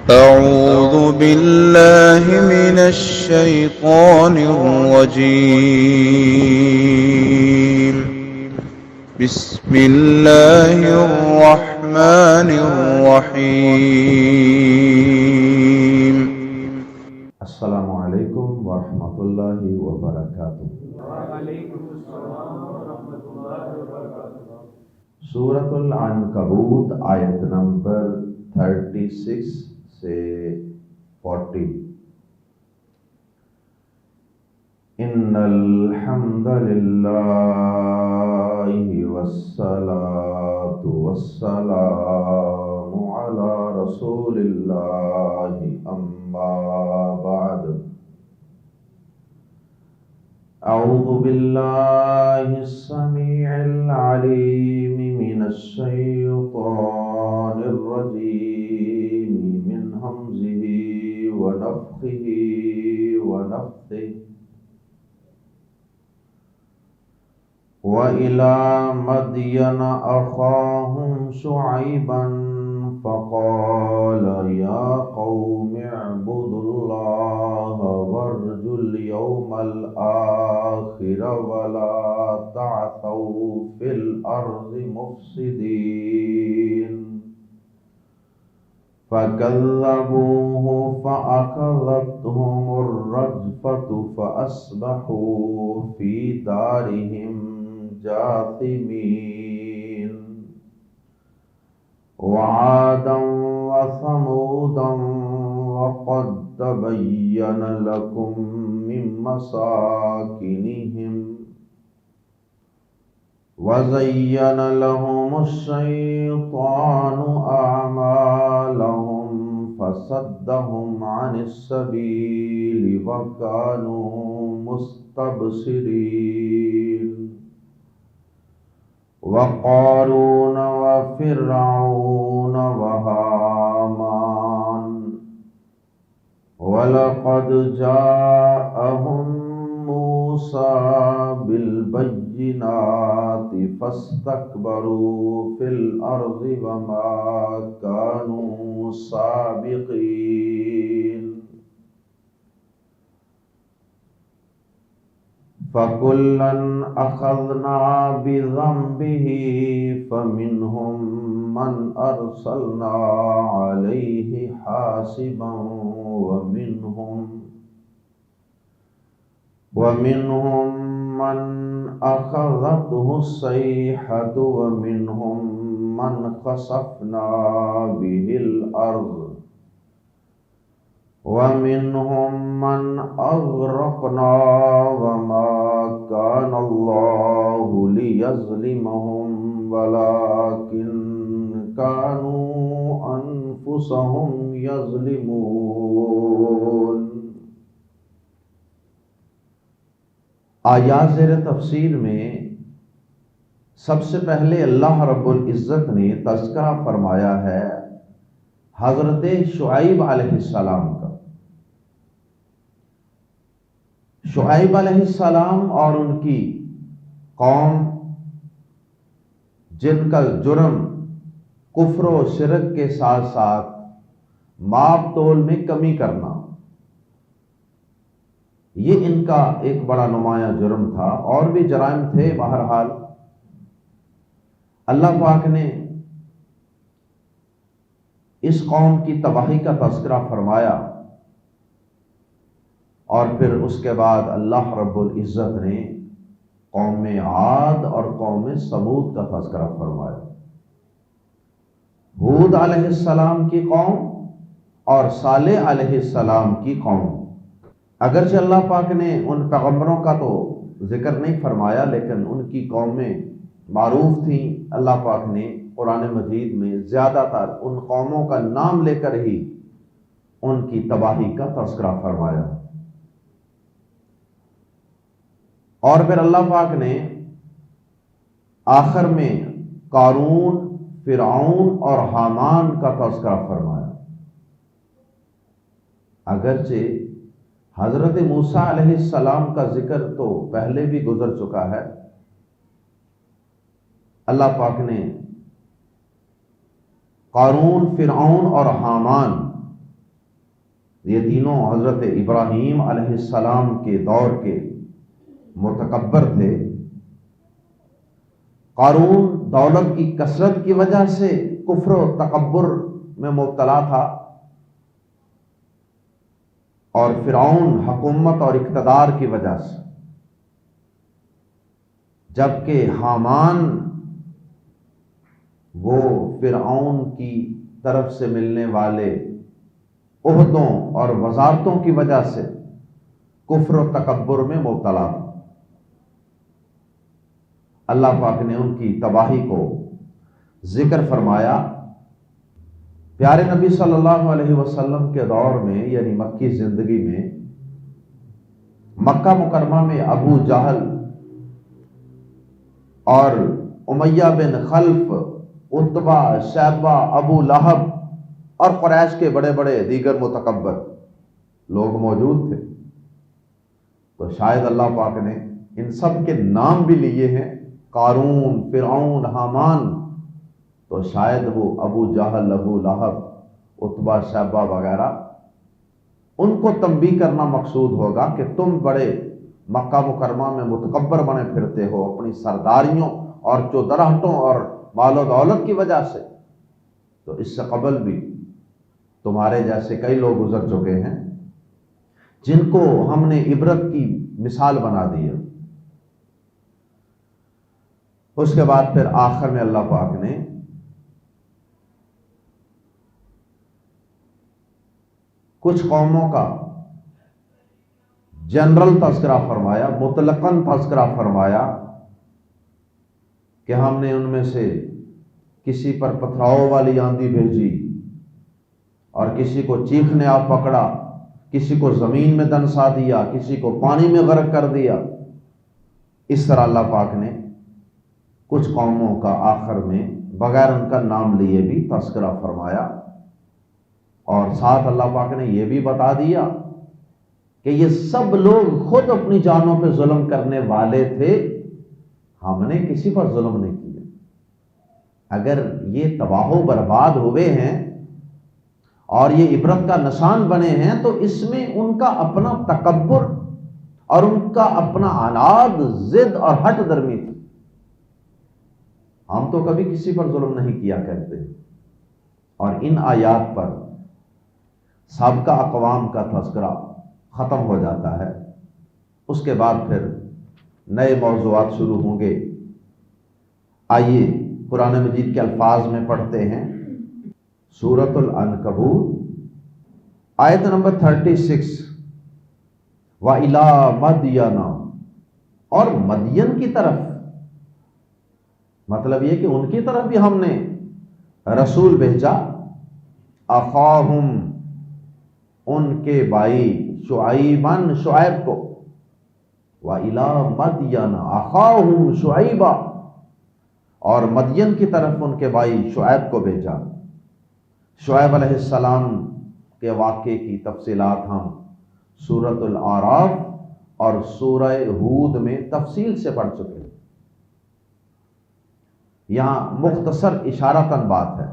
أعوذ بالله من الشيطان الرجيم. بسم الله الرحمن الرحيم. السلام علیکم ورحمۃ اللہ وبرکاتہ۔ سورۃ العنکبوت آیت نمبر 36 سے 40۔ ان الحمد للہ والصلاة والسلام علی رسول اللہ اما بعد۔ اعوذ باللہ السمیع العلیم من الشیطان الرجیم من ہمزہ ونفخہ ونفثہ۔ وَإِلَى مَدْيَنَ أَخَاهُمْ شُعَيْبًا فَقَالَ يَا قَوْمِ اعْبُدُوا اللَّهَ وَارْجُوا الْيَوْمَ الْآخِرَ وَلَا تَعْثَوْا فِي الْأَرْضِ مُفْسِدِينَ۔ فَكَذَّبُوهُ فَأَخَذَتْهُمُ الرَّجْفَةُ فَأَصْبَحُوا فِي دَارِهِمْ جاثمين۔ وعادا وثمودا وقد تبين لكم من مساكنهم وزين لهم الشيطان أعمالهم فصدهم عن السبيل وكانوا مستبصرين۔ وقارون وفرعون وهامان ولقد جاءهم موسى بالبينات فاستكبروا في الأرض وما كانوا سابقين۔ فَكُلًّا أَخَذْنَا بِذَنبِهِ فَمِنْهُمْ مَنْ أَرْسَلْنَا عَلَيْهِ حَاصِبًا وَمِنْهُمْ مَنْ أَخَذَتْهُ الصَّيْحَةُ وَمِنْهُمْ مَنْ خَسَفْنَا بِهِ الْأَرْضَ وَمِنْهُمْ مَنْ أَغْرَقْنَا وَمَا كَانَ اللَّهُ لِيَظْلِمَهُمْ وَلَكِنْ كَانُوا أَنفُسَهُمْ يَظْلِمُونَ۔ آیات زیر تفسیر میں سب سے پہلے اللہ رب العزت نے تذکرہ فرمایا ہے حضرت شعیب علیہ السلام کا۔ شعیب علیہ السلام اور ان کی قوم جن کا جرم کفر و شرک کے ساتھ ساتھ ماپ تول میں کمی کرنا، یہ ان کا ایک بڑا نمایاں جرم تھا، اور بھی جرائم تھے۔ بہرحال اللہ پاک نے اس قوم کی تباہی کا تذکرہ فرمایا، اور پھر اس کے بعد اللہ رب العزت نے قوم عاد اور قوم ثمود کا تذکرہ فرمایا۔ ہود علیہ السلام کی قوم اور صالح علیہ السلام کی قوم۔ اگرچہ اللہ پاک نے ان پیغمبروں کا تو ذکر نہیں فرمایا، لیکن ان کی قومیں معروف تھیں۔ اللہ پاک نے قرآن مجید میں زیادہ تر ان قوموں کا نام لے کر ہی ان کی تباہی کا تذکرہ فرمایا۔ اور پھر اللہ پاک نے آخر میں قارون، فرعون اور حامان کا تذکرہ فرمایا۔ اگرچہ حضرت موسیٰ علیہ السلام کا ذکر تو پہلے بھی گزر چکا ہے، اللہ پاک نے قارون، فرعون اور حامان یہ تینوں حضرت ابراہیم علیہ السلام کے دور کے متکبر تھے۔ قارون دولت کی کثرت کی وجہ سے کفر و تکبر میں مبتلا تھا، اور فرعون حکومت اور اقتدار کی وجہ سے، جبکہ حامان وہ فرعون کی طرف سے ملنے والے عہدوں اور وزارتوں کی وجہ سے کفر و تکبر میں مبتلا تھا۔ اللہ پاک نے ان کی تباہی کو ذکر فرمایا۔ پیارے نبی صلی اللہ علیہ وسلم کے دور میں، یعنی مکی زندگی میں، مکہ مکرمہ میں ابو جہل اور امیہ بن خلف، عتبہ، شیبہ، ابو لہب اور قریش کے بڑے بڑے دیگر متکبر لوگ موجود تھے۔ تو شاید اللہ پاک نے ان سب کے نام بھی لیے ہیں، قارون، فرعون، حامان، تو شاید وہ ابو جہل، ابو لہب، عتبہ، شیبہ وغیرہ، ان کو تنبیہ کرنا مقصود ہوگا کہ تم بڑے مکہ مکرمہ میں متکبر بنے پھرتے ہو اپنی سرداریوں اور چودراہٹوں اور مال و دولت کی وجہ سے۔ تو اس سے قبل بھی تمہارے جیسے کئی لوگ گزر چکے ہیں جن کو ہم نے عبرت کی مثال بنا دیا۔ اس کے بعد پھر آخر میں اللہ پاک نے کچھ قوموں کا جنرل تذکرہ فرمایا، مطلقاً تذکرہ فرمایا کہ ہم نے ان میں سے کسی پر پتھراؤ والی آندھی بھیجی، اور کسی کو چیخنے آ پکڑا، کسی کو زمین میں دنسا دیا، کسی کو پانی میں غرق کر دیا۔ اس طرح اللہ پاک نے کچھ قوموں کا آخر میں بغیر ان کا نام لیے بھی تذکرہ فرمایا، اور ساتھ اللہ پاک نے یہ بھی بتا دیا کہ یہ سب لوگ خود اپنی جانوں پہ ظلم کرنے والے تھے، ہم نے کسی پر ظلم نہیں کیا۔ اگر یہ تباہ و برباد ہوئے ہیں اور یہ عبرت کا نشان بنے ہیں، تو اس میں ان کا اپنا تکبر اور ان کا اپنا عناد، ضد اور ہٹ درمی تھی۔ ہم تو کبھی کسی پر ظلم نہیں کیا کرتے۔ اور ان آیات پر سابقہ اقوام کا تذکرہ ختم ہو جاتا ہے۔ اس کے بعد پھر نئے موضوعات شروع ہوں گے۔ آئیے قرآن مجید کے الفاظ میں پڑھتے ہیں۔ سورۃ العنکبوت آیت نمبر 36۔ وَإِلَىٰ مَدْيَنَ، اور مدین کی طرف، مطلب یہ کہ ان کی طرف بھی ہم نے رسول بھیجا، اخاہم، ان کے بھائی، شعیباً، شعیب کو، وَإِلَىٰ مَدْيَنَ أَخَاهُمْ شُعَيْبًا، اور مدین کی طرف ان کے بھائی شعیب کو بھیجا۔ شعیب علیہ السلام کے واقعے کی تفصیلات ہم سورۃ الاعراف اور سورہ ہود میں تفصیل سے پڑھ چکے ہیں۔ یہاں مختصر اشارتاً بات ہے۔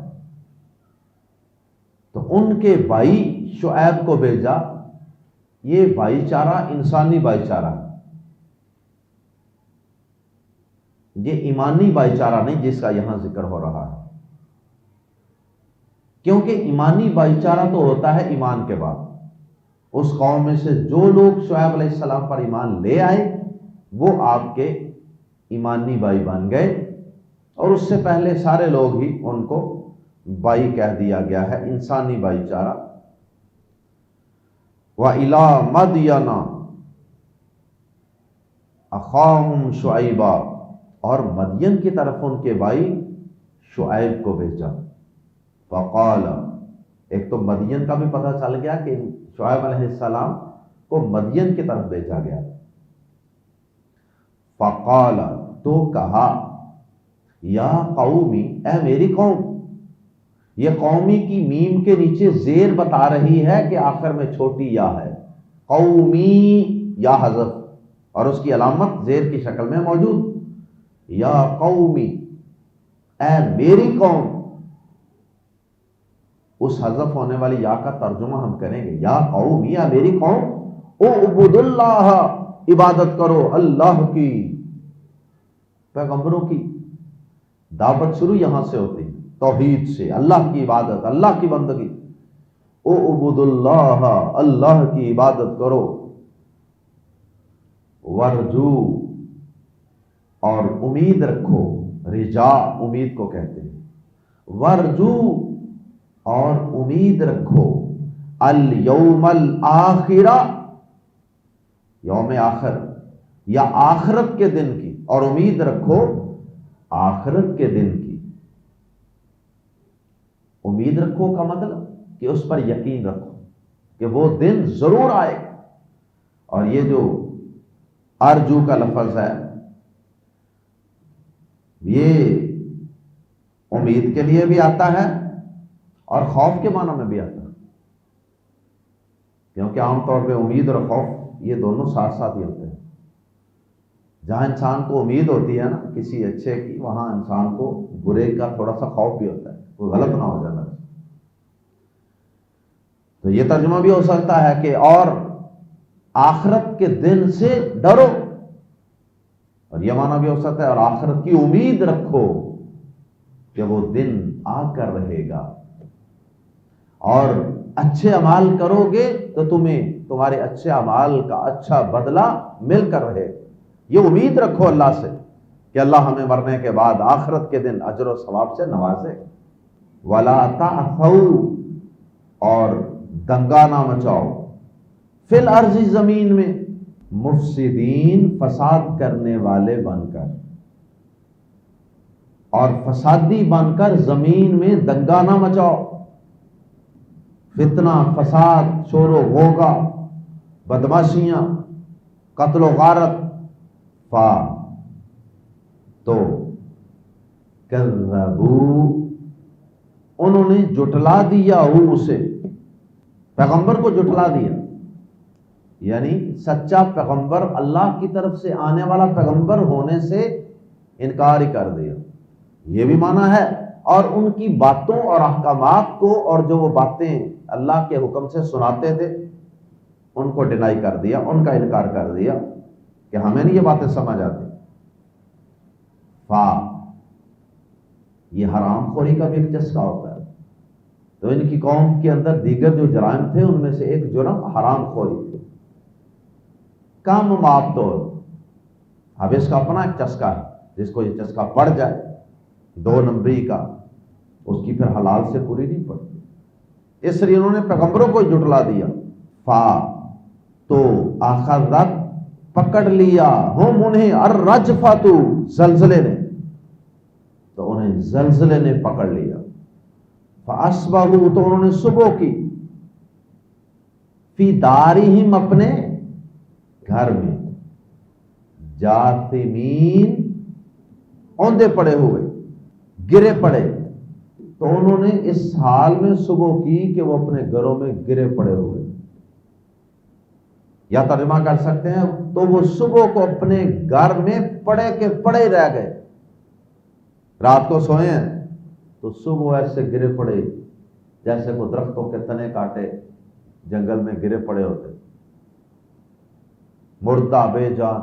تو ان کے بھائی شعیب کو بھیجا، یہ بھائی چارہ انسانی بھائی چارہ، یہ ایمانی بھائی چارہ نہیں جس کا یہاں ذکر ہو رہا ہے، کیونکہ ایمانی بھائی چارہ تو ہوتا ہے ایمان کے بعد۔ اس قوم میں سے جو لوگ شعیب علیہ السلام پر ایمان لے آئے وہ آپ کے ایمانی بھائی بن گئے، اور اس سے پہلے سارے لوگ ہی ان کو بھائی کہہ دیا گیا ہے، انسانی بھائی چارہ۔ وَإِلَىٰ مَدْيَنَ أَخَاهُمْ شُعَيْبًا، اور مدین کی طرف ان کے بھائی شعیب کو بھیجا۔ فقال، ایک تو مدین کا بھی پتہ چل گیا کہ شعیب علیہ السلام کو مدین کی طرف بھیجا گیا۔ فقال، تو کہا، یا قومی، اے میری قوم۔ یہ قومی کی میم کے نیچے زیر بتا رہی ہے کہ آخر میں چھوٹی یا ہے، قومی یا حذف، اور اس کی علامت زیر کی شکل میں موجود۔ یا قومی، اے میری قوم، اس حذف ہونے والی یا کا ترجمہ ہم کریں گے، یا قوم، یا میری قوم، اعبدوا اللہ، عبادت کرو اللہ کی۔ پیغمبروں کی دعوت شروع یہاں سے ہوتی ہے، توحید سے، اللہ کی عبادت، اللہ کی بندگی۔ اعبدوا اللہ، اللہ کی عبادت کرو، ورجو، اور امید رکھو، رجا امید کو کہتے ہیں، ورجو، اور امید رکھو، الیوم الاخرہ، یوم آخر یا آخرت کے دن کی، اور امید رکھو آخرت کے دن کی۔ امید رکھو کا مطلب کہ اس پر یقین رکھو کہ وہ دن ضرور آئے گا۔ اور یہ جو ارجو کا لفظ ہے یہ امید کے لیے بھی آتا ہے اور خوف کے معنی میں بھی آتا ہے، کیونکہ عام طور پہ امید اور خوف یہ دونوں ساتھ ساتھ ہی ہوتے ہیں۔ جہاں انسان کو امید ہوتی ہے نا کسی اچھے کی، وہاں انسان کو برے کا تھوڑا سا خوف بھی ہوتا ہے، کوئی غلط نہ ہو جانا۔ تو یہ ترجمہ بھی ہو سکتا ہے کہ اور آخرت کے دن سے ڈرو، اور یہ معنی بھی ہو سکتا ہے اور آخرت کی امید رکھو کہ وہ دن آ کر رہے گا، اور اچھے اعمال کرو گے تو تمہیں تمہارے اچھے اعمال کا اچھا بدلہ مل کر رہے۔ یہ امید رکھو اللہ سے کہ اللہ ہمیں مرنے کے بعد آخرت کے دن اجر و ثواب سے نوازے۔ ولا تعثوا، اور دنگا نہ مچاؤ، فی الارض، زمین میں، مفسدین، فساد کرنے والے بن کر، اور فسادی بن کر زمین میں دنگا نہ مچاؤ۔ فتنہ، فساد، شور و غوغا، بدماشیاں، قتل و غارت، تو کذبوا، انہوں نے جھٹلا دیا اسے، پیغمبر کو جھٹلا دیا، یعنی سچا پیغمبر، اللہ کی طرف سے آنے والا پیغمبر ہونے سے انکار ہی کر دیا، یہ بھی معنی ہے۔ اور ان کی باتوں اور احکامات کو، اور جو وہ باتیں اللہ کے حکم سے سناتے تھے ان کو ڈینائی کر دیا، ان کا انکار کر دیا کہ ہمیں نہیں یہ باتیں سمجھ آتی۔ یہ حرام خوری کا بھی ایک چسکا ہوتا ہے، تو ان کی قوم کے اندر دیگر جو جرائم تھے ان میں سے ایک جرم حرام خوری تھی، کم ماب طور۔ اب اس کا اپنا ایک چسکا ہے، جس کو یہ چسکا پڑ جائے 2 نمبری کا، اس کی پھر حلال سے پوری نہیں پڑتی۔ اس لیے انہوں نے پیغمبروں کو جھٹلا دیا۔ تو اخذت، پکڑ لیا، ہم انہیں، الرجفۃ، زلزلے نے، تو انہیں زلزلے نے پکڑ لیا۔ فاصبحوا، تو انہوں نے صبح کی، فی دارہم، اپنے گھر میں، جاثمین، اوندے پڑے ہوئے، گرے پڑے۔ تو انہوں نے اس حال میں صبح کی کہ وہ اپنے گھروں میں گرے پڑے ہوئے، یا ترجمہ کر سکتے ہیں تو وہ صبح کو اپنے گھر میں پڑے کے پڑے رہ گئے۔ رات کو سوئے ہیں تو صبح ایسے گرے پڑے جیسے کوئی درختوں کے تنے کاٹے جنگل میں گرے پڑے ہوتے، مردہ بے جان۔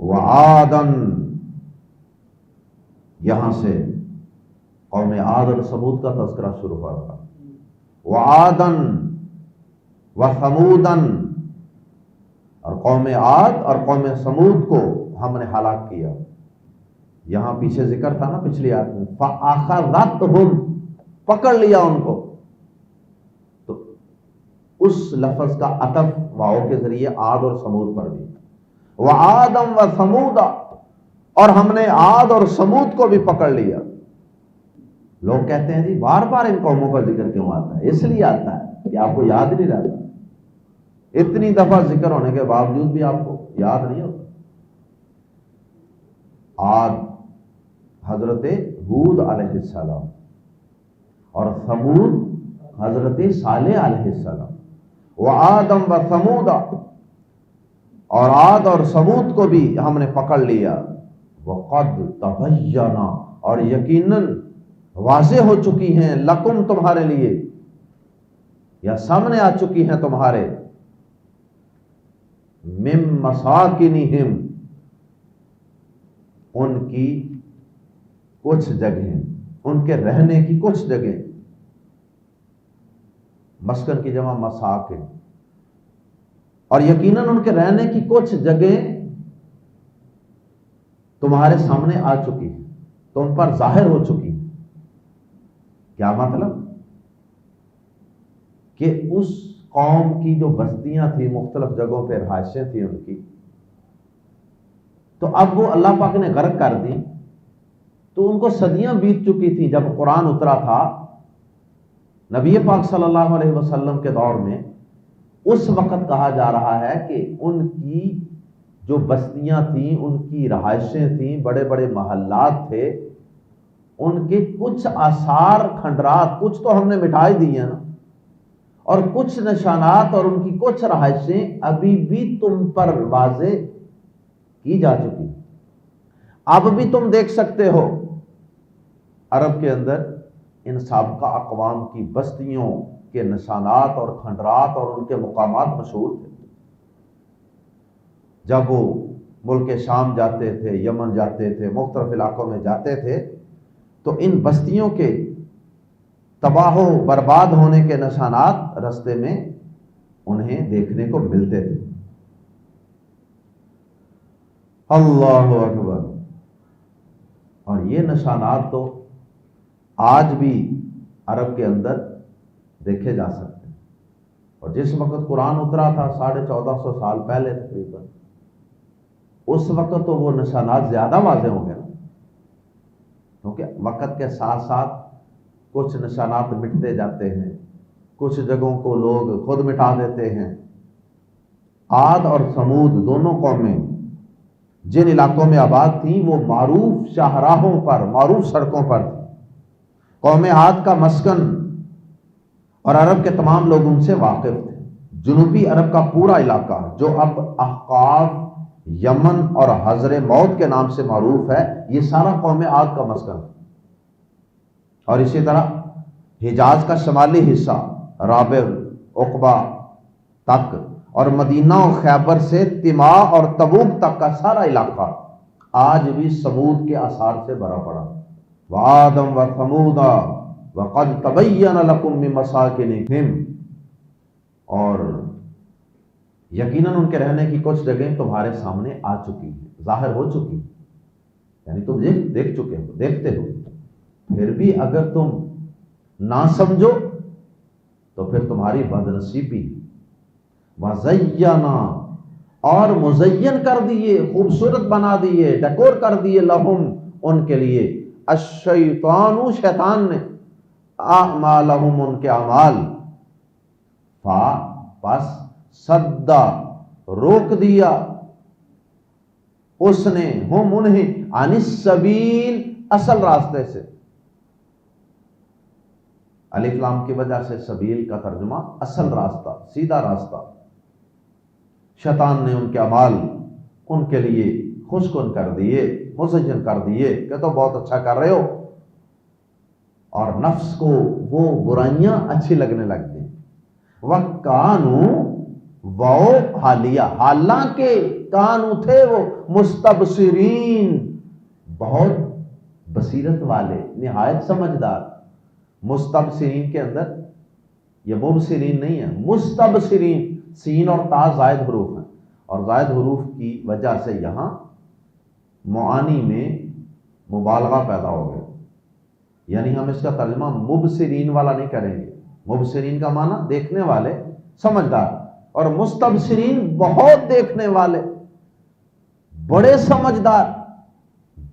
وعادن، یہاں سے قوم عاد اور سمود کا تذکرہ شروع ہوا تھا۔ وعادن وثمودن، اور قوم عاد اور قوم سمود کو ہم نے ہلاک کیا۔ یہاں پیچھے ذکر تھا نا پچھلی آیت میں، فَأَخَذَتْهُمْ، پکڑ لیا ان کو، تو اس لفظ کا عطف واو کے ذریعے عاد اور سمود پر بھی۔ وَعَادًا وَثَمُودَ، اور ہم نے عاد اور سمود کو بھی پکڑ لیا۔ لوگ کہتے ہیں جی بار بار ان قوموں کا ذکر کیوں آتا ہے؟ اس لیے آتا ہے کہ آپ کو یاد نہیں رہتا، اتنی دفعہ ذکر ہونے کے باوجود بھی آپ کو یاد نہیں ہوتا۔ عاد حضرت ہود علیہ السلام، اور ثمود حضرت صالح علیہ السلام۔ وعادًا وثمود، اور عاد اور سمود کو بھی ہم نے پکڑ لیا۔ وقد تبین، اور یقیناً واضح ہو چکی ہیں، لکم، تمہارے لیے، یا سامنے آ چکی ہیں تمہارے، مِن مساکنہم، ان کی کچھ جگہیں، ان کے رہنے کی کچھ جگہیں، مسکن کی جمع مساکن، اور یقیناً ان کے رہنے کی کچھ جگہیں تمہارے سامنے آ چکی ہیں، تم پر ظاہر ہو چکی ہیں۔ کیا مطلب؟ کہ اس قوم کی جو بستیاں تھیں، مختلف جگہوں پہ رہائشیں تھیں ان کی، تو اب وہ اللہ پاک نے غرق کر دی، تو ان کو صدیاں بیت چکی تھیں۔ جب قرآن اترا تھا نبی پاک صلی اللہ علیہ وسلم کے دور میں، اس وقت کہا جا رہا ہے کہ ان کی جو بستیاں تھیں، ان کی رہائشیں تھیں، بڑے بڑے محلات تھے، ان کے کچھ آثار کھنڈرات، کچھ تو ہم نے مٹائی دی ہیں نا، اور کچھ نشانات اور ان کی کچھ رہائشیں ابھی بھی تم پر واضح کی جا چکی، اب بھی تم دیکھ سکتے ہو۔ عرب کے اندر ان سابقہ اقوام کی بستیوں کے نشانات اور کھنڈرات اور ان کے مقامات مشہور تھے۔ جب وہ ملک شام جاتے تھے، یمن جاتے تھے، مختلف علاقوں میں جاتے تھے، تو ان بستیوں کے تباہ و برباد ہونے کے نشانات رستے میں انہیں دیکھنے کو ملتے تھے۔ اللہ اکبر! اور یہ نشانات تو آج بھی عرب کے اندر دیکھے جا سکتے ہیں، اور جس وقت قرآن اترا تھا 1450 سال پہلے تقریباً، اس وقت تو وہ نشانات زیادہ واضح ہو گئے، کیونکہ وقت کے ساتھ ساتھ کچھ نشانات مٹتے جاتے ہیں، کچھ جگہوں کو لوگ خود مٹا دیتے ہیں۔ عاد اور سمود دونوں قومیں جن علاقوں میں آباد تھیں، وہ معروف شاہراہوں پر، معروف سڑکوں پر تھیں۔ قوم عاد کا مسکن اور عرب کے تمام لوگ ان سے واقف تھے۔ جنوبی عرب کا پورا علاقہ جو اب احقاف، یمن اور حضر موت کے نام سے معروف ہے، یہ سارا قوم عاد کا مسکن ہے۔ اور اسی طرح حجاز کا شمالی حصہ، رابغ، عقبہ تک، اور مدینہ و خیبر سے تما اور تبوک تک کا سارا علاقہ آج بھی سمود کے آثار سے بھرا پڑا۔ وَعَادًا وَثَمُودَ وَقَدْ تَبَيَّنَ لَكُم مِّن مَّسَاكِنِهِمْ، اور یقیناً ان کے رہنے کی کچھ جگہیں تمہارے سامنے آ چکی ہیں، ظاہر ہو چکی ہیں، یعنی تم دیکھ چکے ہو، دیکھتے ہو۔ پھر بھی اگر تم نہ سمجھو تو پھر تمہاری بدنصیبی۔ وَزَيَّنَا، اور مزین کر دیے، خوبصورت بنا دیے، ڈیکور کر دیے، لہم، ان کے لیے، الشیطان، شیطان نے، اعمالہم، ان کے اعمال، پس صدا، روک دیا اس نے، ہم انہیں، عن السبیل، اصل راستے سے۔ الف لام کی وجہ سے سبیل کا ترجمہ اصل راستہ، سیدھا راستہ۔ شیطان نے ان کے اعمال ان کے لیے خوشگوار کر دیے، مزین کر دیے کہ تو بہت اچھا کر رہے ہو، اور نفس کو وہ برائیاں اچھی لگنے لگ گئی۔ وَكَانُوا، وہ حالیہ، حالانکہ کانو تھے وہ، مستبصرین، بہت بصیرت والے، نہایت سمجھدار۔ مستبصرین کے اندر یہ مبصرین نہیں ہے، مستبصرین، سین اور تا زائد حروف ہیں، اور زائد حروف کی وجہ سے یہاں معانی میں مبالغہ پیدا ہو گیا، یعنی ہم اس کا ترجمہ مبصرین والا نہیں کریں گے۔ مبصرین کا معنی دیکھنے والے، سمجھدار، اور مستبصرین بہت دیکھنے والے، بڑے سمجھدار،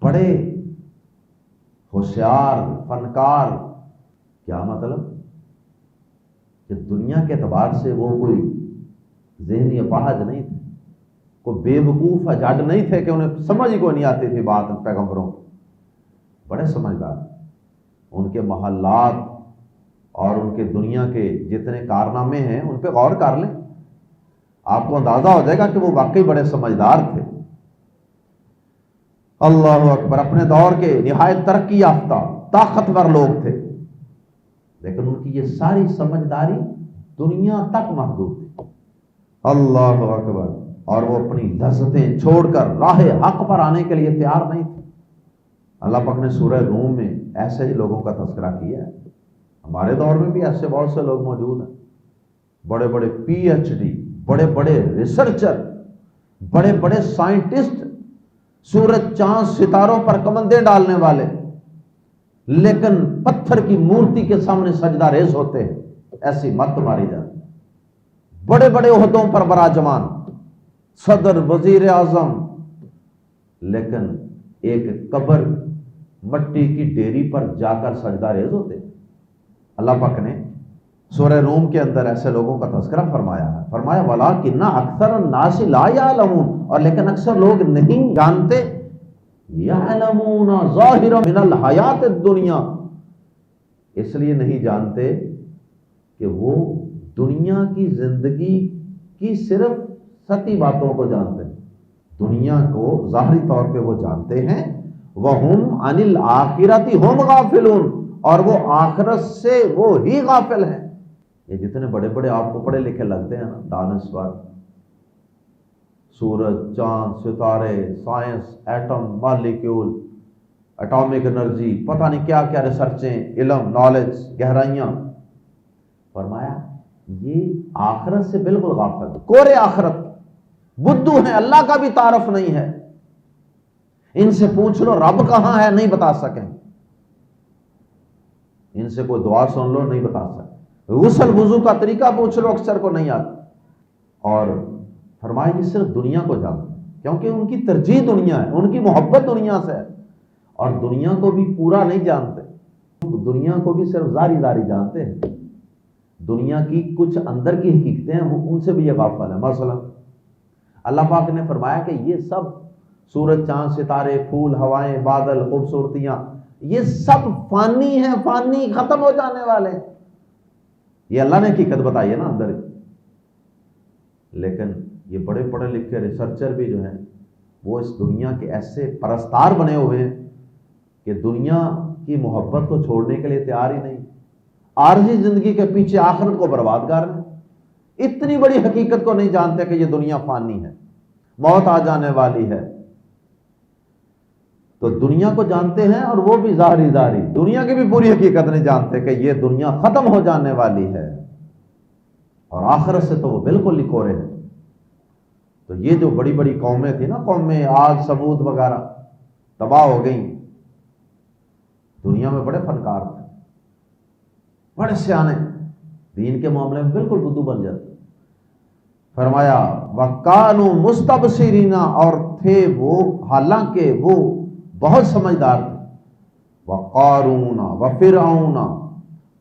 بڑے ہوشیار، فنکار۔ کیا مطلب؟ کہ دنیا کے اعتبار سے وہ کوئی ذہنی اپاہج نہیں تھے، کوئی بے وقوف جڈ نہیں تھے کہ انہیں سمجھ ہی کوئی نہیں آتی تھی بات پیغمبروں کو۔ بڑے سمجھدار، ان کے محلات اور ان کے دنیا کے جتنے کارنامے ہیں ان پہ غور کر لیں، آپ کو اندازہ ہو جائے گا کہ وہ واقعی بڑے سمجھدار تھے۔ اللہ اکبر! اپنے دور کے نہایت ترقی یافتہ، طاقتور لوگ تھے، لیکن ان کی یہ ساری سمجھداری دنیا تک محدود تھی۔ اللہ اکبر۔ اور وہ اپنی لذتیں چھوڑ کر راہ حق پر آنے کے لیے تیار نہیں تھے۔ اللہ پاک نے سورہ روم میں ایسے ہی لوگوں کا تذکرہ کیا ہے۔ ہمارے دور میں بھی ایسے بہت سے لوگ موجود ہیں، بڑے بڑے پی ایچ ڈی، بڑے بڑے ریسرچر، بڑے بڑے سائنٹسٹ، سورج چاند ستاروں پر کمندیں ڈالنے والے، لیکن پتھر کی مورتی کے سامنے سجدہ ریز ہوتے ہیں۔ ایسی مت ماری جاتی، بڑے بڑے عہدوں پر براجمان، صدر، وزیر اعظم، لیکن ایک قبر مٹی کی ڈیری پر جا کر سجدہ ریز ہوتے ہیں۔ اللہ پاک نے سورہ روم کے اندر ایسے لوگوں کا تذکرہ فرمایا ہے، فرمایا وَلَٰكِنَّ أَكْثَرَ النَّاسِ لَا يَعْلَمُونَ، اور لیکن اکثر لوگ نہیں جانتے، يَعْلَمُونَ ظَاهِرًا مِنَ الْحَيَاةِ الدُّنْيَا، اس لیے نہیں جانتے کہ وہ دنیا کی زندگی کی صرف سطحی باتوں کو جانتے ہیں، دنیا کو ظاہری طور پہ وہ جانتے ہیں۔ وَهُمْ عَنِ الْآخِرَةِ هُمْ غَافِلُونَ، اور وہ آخرت سے وہ ہی غافل ہیں۔ یہ جتنے بڑے بڑے آپ کو پڑھے لکھے لگتے ہیں نا، دانشور، سورج، چاند، ستارے، science, atom, molecule, atomic energy, پتہ نہیں کیا کیا ریسرچیں، علم، نالج، گہرائیاں، فرمایا یہ آخرت سے بالکل غافل، کورے آخرت، بدھو ہیں، اللہ کا بھی تعارف نہیں ہے۔ ان سے پوچھ لو رب کہاں ہے، نہیں بتا سکیں۔ ان سے کوئی دعا سن لو، نہیں بتا سکتے۔ غسل وضو کا طریقہ پوچھ لو، اکثر کو نہیں آتا۔ اور فرمایا یہ صرف دنیا کو جانتے ہیں، کیونکہ ان کی ترجیح دنیا ہے، ان کی محبت دنیا سے ہے، اور دنیا کو بھی پورا نہیں جانتے، دنیا کو بھی صرف ظاہری ظاہری جانتے ہیں۔ دنیا کی کچھ اندر کی حقیقتیں ہیں، ان سے بھی یہ غافل ہے۔ مثلا اللہ پاک نے فرمایا کہ یہ سب سورج، چاند، ستارے، پھول، ہوائیں، بادل، خوبصورتیاں، یہ سب فانی ہیں، فانی، ختم ہو جانے والے ہیں۔ یہ اللہ نے حقیقت بتائی ہے نا اندر ہی۔ لیکن یہ بڑے پڑھے لکھے ریسرچر بھی جو ہیں وہ اس دنیا کے ایسے پرستار بنے ہوئے ہیں کہ دنیا کی محبت کو چھوڑنے کے لیے تیار ہی نہیں، عارضی زندگی کے پیچھے آخرت کو برباد کر رہے ہیں۔ اتنی بڑی حقیقت کو نہیں جانتے کہ یہ دنیا فانی ہے، موت آ جانے والی ہے۔ تو دنیا کو جانتے ہیں اور وہ بھی ظاہری ظاہری، دنیا کی بھی پوری حقیقت نہیں جانتے کہ یہ دنیا ختم ہو جانے والی ہے، اور آخرت سے تو وہ بالکل لکورے ہیں۔ تو یہ جو بڑی بڑی قومیں تھیں نا، قومیں عاد، ثمود وغیرہ، تباہ ہو گئیں۔ دنیا میں بڑے فنکار تھے، بڑے سیانے، دین کے معاملے میں بالکل بدھو بن جاتے۔ فرمایا وَكَانُوا مُسْتَبْصِرِينَ، اور تھے وہ، حالانکہ وہ بہت سمجھدار تھے۔ وَقَارُونَ وَفِرْعَوْنَ،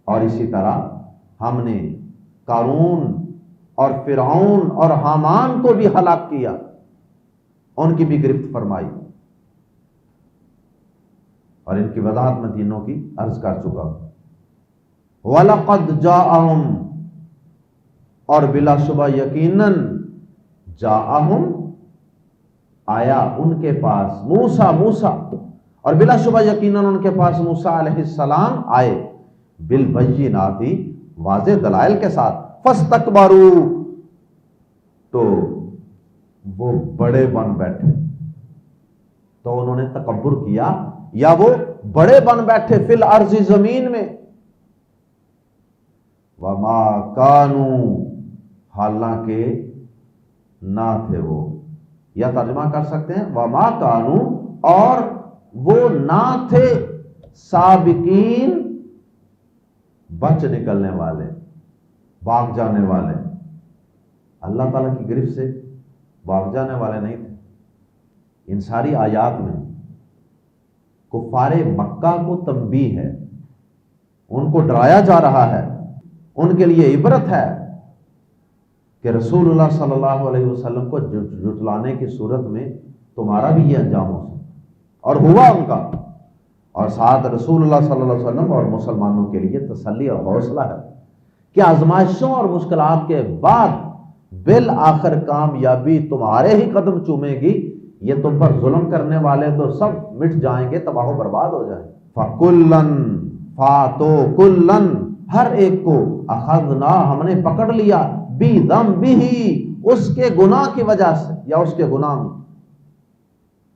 اور اسی طرح ہم نے قارون اور فرعون اور حامان کو بھی ہلاک کیا، ان کی بھی گرفت فرمائی، اور ان کی وضاحت میں تینوں کی عرض کر چکا ہوں۔ وَلَقَدْ جَاءَهُمْ، اور بلا شبہ یقیناً، جاءہم، آیا ان کے پاس، موسیٰ، اور بلا شبہ یقیناً ان کے پاس موسیٰ علیہ السلام آئے، بالبینات، واضح دلائل کے ساتھ، فاستکبروا، تو وہ بڑے بن بیٹھے، تو انہوں نے تکبر کیا، یا وہ بڑے بن بیٹھے، فی الارض، زمین میں، وما کانوا، حالانکہ نہ تھے وہ، یا ترجمہ کر سکتے ہیں وما کانوا، اور وہ نہ تھے، سابقین، بچ نکلنے والے، بھاگ جانے والے، اللہ تعالیٰ کی گرفت سے بھاگ جانے والے نہیں تھے۔ ان ساری آیات میں کفار مکہ کو تنبیہ ہے، ان کو ڈرایا جا رہا ہے، ان کے لیے عبرت ہے کہ رسول اللہ صلی اللہ علیہ وسلم کو جھٹلانے کی صورت میں تمہارا بھی یہ انجام ہو سکتا، اور ہوا ان کا، اور ساتھ رسول اللہ صلی اللہ علیہ وسلم اور مسلمانوں کے لیے تسلی اور حوصلہ ہے کہ آزمائشوں اور مشکلات کے بعد بالآخر کامیابی تمہارے ہی قدم چومے گی، یہ تم پر ظلم کرنے والے تو سب مٹ جائیں گے، تباہ و برباد ہو جائیں۔ فَكُلًّا، فَاتُوا كُلًّا، ہر ایک کو اخذنا ہم نے پکڑ لیا، بذنبہ اس کے گناہ کی وجہ سے یا اس کے گناہ میں،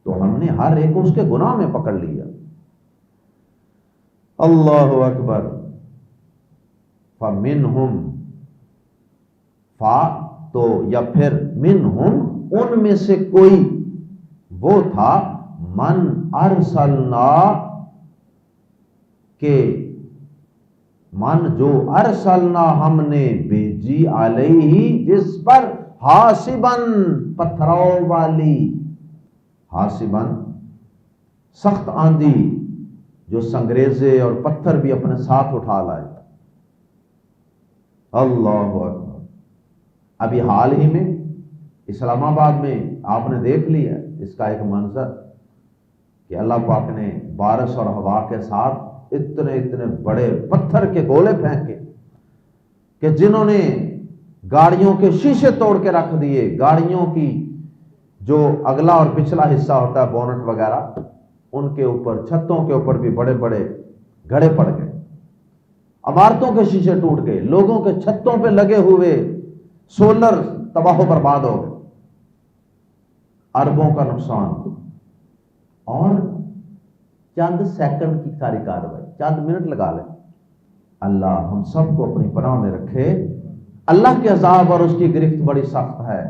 تو ہم نے ہر ایک کو اس کے گناہ میں پکڑ لیا۔ اللہ اکبر۔ فمنہم، فا تو یا پھر منہم ان میں سے کوئی وہ تھا، من ارسلنا کہ من جو ارسلنا ہم نے بھیجی علیہ جس پر، حاسبن پتھروں والی، حاسبن سخت آندھی جو سنگریزے اور پتھر بھی اپنے ساتھ اٹھا لائے۔ اللہ اکبر۔ ابھی حال ہی میں اسلام آباد میں آپ نے دیکھ لیا اس کا ایک منظر کہ اللہ پاک نے بارش اور ہوا کے ساتھ اتنے اتنے بڑے پتھر کے گولے پھینکے کہ جنہوں نے گاڑیوں کے شیشے توڑ کے رکھ دیے، گاڑیوں کی جو اگلا اور پچھلا حصہ ہوتا ہے بونٹ وغیرہ، ان کے اوپر، چھتوں کے اوپر بھی بڑے بڑے گھڑے پڑ گئے، عمارتوں کے شیشے ٹوٹ گئے، لوگوں کے چھتوں پہ لگے ہوئے سولر تباہ و برباد ہو گئے، اربوں کا نقصان، اور چند سیکنڈ کی ساری کاروائی، چند منٹ لگا لیں۔ اللہ ہم سب کو اپنی پناہ میں رکھے۔ اللہ کے عذاب اور اس کی گرفت بڑی سخت ہے۔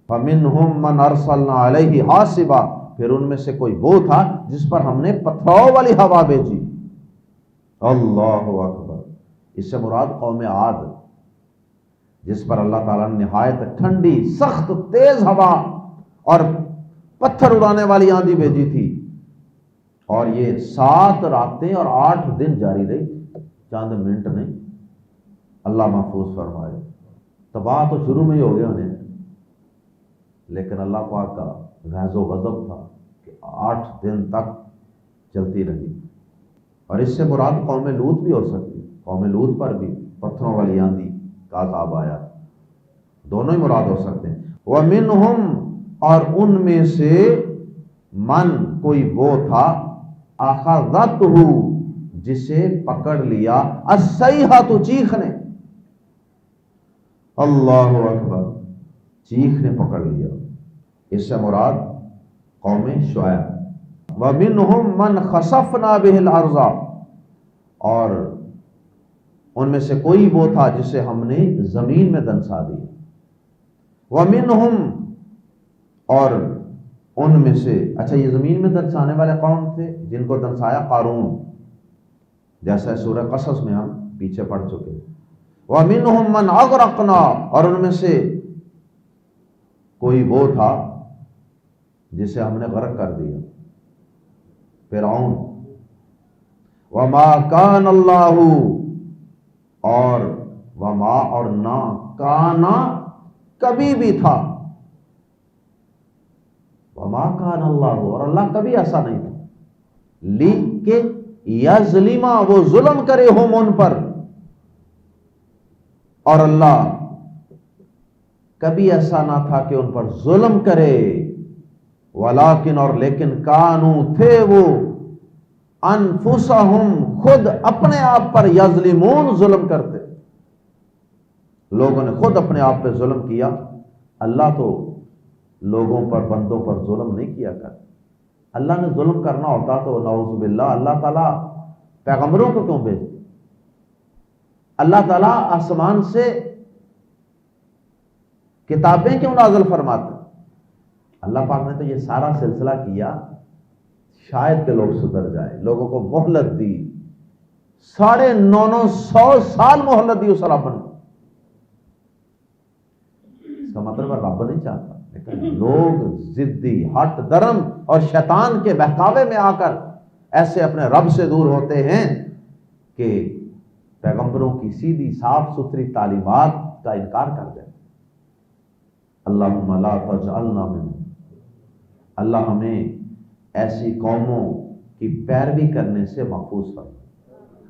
فَمِنْهُمْ مَنْ أَرْسَلْنَا عَلَيْهِ حَاصِبًا، پھر ان میں سے کوئی وہ تھا جس پر ہم نے پتھروں والی ہوا بھیجی۔ اللہ اکبر۔ اس سے مراد قوم عاد، جس پر اللہ تعالیٰ نے نہایت ٹھنڈی سخت تیز ہوا اور پتھر اڑانے والی آندھی بھیجی تھی، اور یہ 7 راتیں اور 8 دن جاری رہی، چند منٹ نہیں۔ اللہ محفوظ فرمائے۔ تباہ تو شروع میں ہی ہو گیا انہیں، لیکن اللہ پاک کا غیظ و غضب تھا کہ 8 دن تک چلتی رہی۔ اور اس سے مراد قوم لوط بھی ہو سکتی، قوم لوط پر بھی پتھروں والی آندھی کا عذاب آیا، دونوں ہی مراد ہو سکتے ہیں۔ وَمِنْهُمْ اور ان میں سے من کوئی وہ تھا، اخذتہ جسے پکڑ لیا، الصیحۃ چیخ نے، اللہ اکبر، چیخ نے پکڑ لیا۔ اس سے مراد قوم شعیب۔ وَمِنْهُمْ مَنْ خَسَفْنَا بِهِ الْأَرْضَ اور ان میں سے کوئی وہ تھا جسے ہم نے زمین میں دنسا دیا۔ وَمِنْهُمْ اور ان میں سے، اچھا یہ زمین میں دنسانے والے قوم تھے جن کو دنسایا قارون، جیسا سورہ قصص میں ہم پیچھے پڑھ چکے۔ وَمِنْهُمْ مَنْ أَغْرَقْنَا اور ان میں سے کوئی وہ تھا جسے ہم نے غرق کر دیا، فرعون۔ وَمَا كَانَ اللَّهُ اور وما اور نہ، کانا کبھی بھی تھا، وما كان اللہ اور اللہ کبھی ایسا نہیں تھا، لی کہ یظلما وہ ظلم کرے ہم ان پر، اور اللہ کبھی ایسا نہ تھا کہ ان پر ظلم کرے، ولیکن اور لیکن کانو تھے وہ، انفسہم خود اپنے آپ پر، یظلمون ظلم کرتے، لوگوں نے خود اپنے آپ پہ ظلم کیا۔ اللہ تو لوگوں پر، بندوں پر ظلم نہیں کیا کرتا۔ اللہ نے ظلم کرنا ہوتا تو نعوذ باللہ اللہ تعالیٰ پیغمبروں کو کیوں بھیجتے؟ اللہ تعالیٰ آسمان سے کتابیں کیوں نازل فرماتے؟ اللہ پاک نے تو یہ سارا سلسلہ کیا شاید کہ لوگ سدھر جائیں، لوگوں کو مہلت دی، 950 سال مہلت دی اس رب نے۔ اس کا مطلب رب نہیں چاہتا، لیکن لوگ ضدی، ہٹ درم اور شیطان کے بہکاوے میں آ کر ایسے اپنے رب سے دور ہوتے ہیں کہ پیغمبروں کی سیدھی صاف ستھری تعلیمات کا انکار کر دیں۔ اللہم لا تجعلنا منہم، اللہ ہمیں ایسی قوموں کی پیروی کرنے سے محفوظ فرما،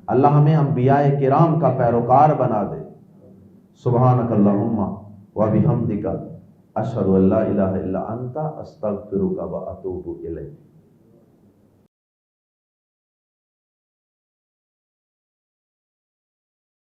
اللہ ہمیں انبیاء کرام کا پیروکار بنا دے۔ سبحانک اللہم وبحمدک اشہد ان لا الہ الا انت استغفرک واتوب الیک۔